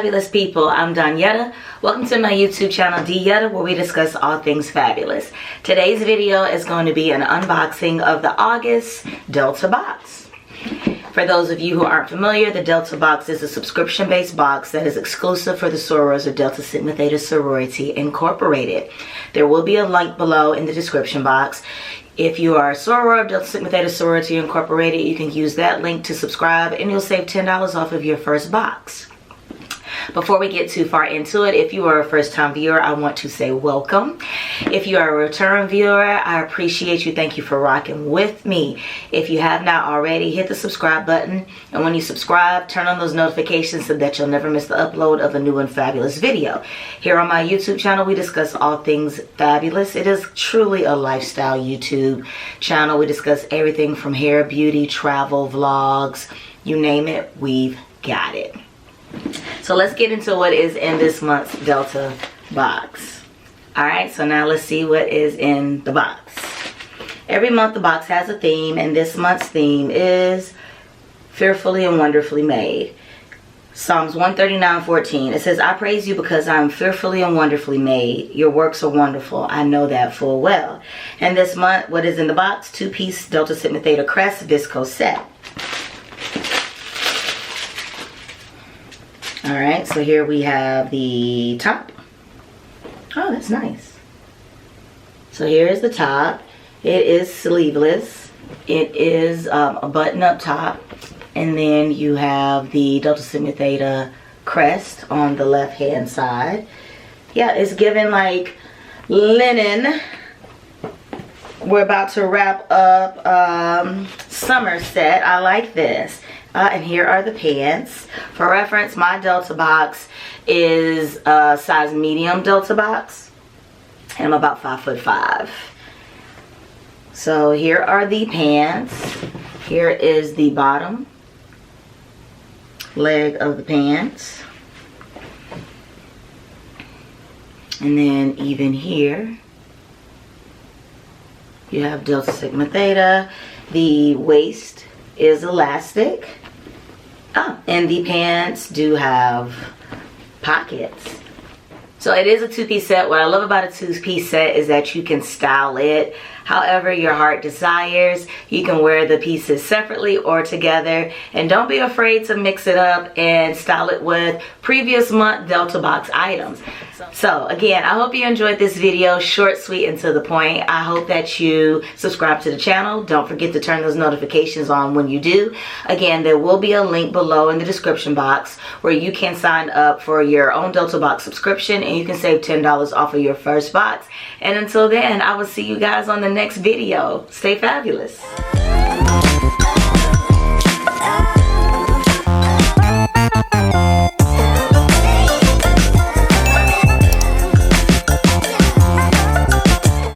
fabulous people, I'm Donyetta. Welcome to my YouTube channel, Dyetta, where we discuss all things fabulous. Today's video is going to be an unboxing of the August Delta box. For those of you who aren't familiar, the Delta box is a subscription-based box that is exclusive for the sorors of Delta Sigma Theta Sorority Incorporated. There will be a link below in the description box. If you are a soror of Delta Sigma Theta Sorority Incorporated, you can use that link to subscribe and you'll save $10 off of your first box. Before we get too far into it, if you are a first-time viewer, I want to say welcome. If you are a return viewer, I appreciate you. Thank you for rocking with me. If you have not already, hit the subscribe button. And when you subscribe, turn on those notifications so that you'll never miss the upload of a new and fabulous video. Here on my YouTube channel, we discuss all things fabulous. It is truly a lifestyle YouTube channel. We discuss everything from hair, beauty, travel, vlogs, you name it, we've got it. So let's get into what is in this month's Delta box. Alright, so now let's see what is in the box. Every month the box has a theme, and this month's theme is Fearfully and Wonderfully Made. Psalms 139:14. It says, I praise you because I am fearfully and wonderfully made. Your works are wonderful. I know that full well. And this month, what is in the box? 2-piece Delta Sigma Theta Crest Visco set. Alright, so here we have the top. Oh, that's nice. So here is the top. It is sleeveless. It is a button-up top. And then you have the Delta Sigma Theta crest on the left-hand side. Yeah, it's given like linen. We're about to wrap up summer set. I like this. And here are the pants. For reference, my Delta box is a size medium Delta box. And I'm about 5'5". So here are the pants. Here is the bottom leg of the pants. And then even here, you have Delta Sigma Theta. The waist is elastic. And the pants do have pockets. So it is a two-piece set. What I love about a two-piece set is that you can style it however your heart desires. You can wear the pieces separately or together. And don't be afraid to mix it up and style it with previous month Delta box items. So again, I hope you enjoyed this video. Short, sweet, and to the point. I hope that you subscribe to the channel. Don't forget to turn those notifications on when you do. Again, there will be a link below in the description box where you can sign up for your own Delta box subscription and you can save $10 off of your first box. And until then, I will see you guys on the next video. Stay fabulous.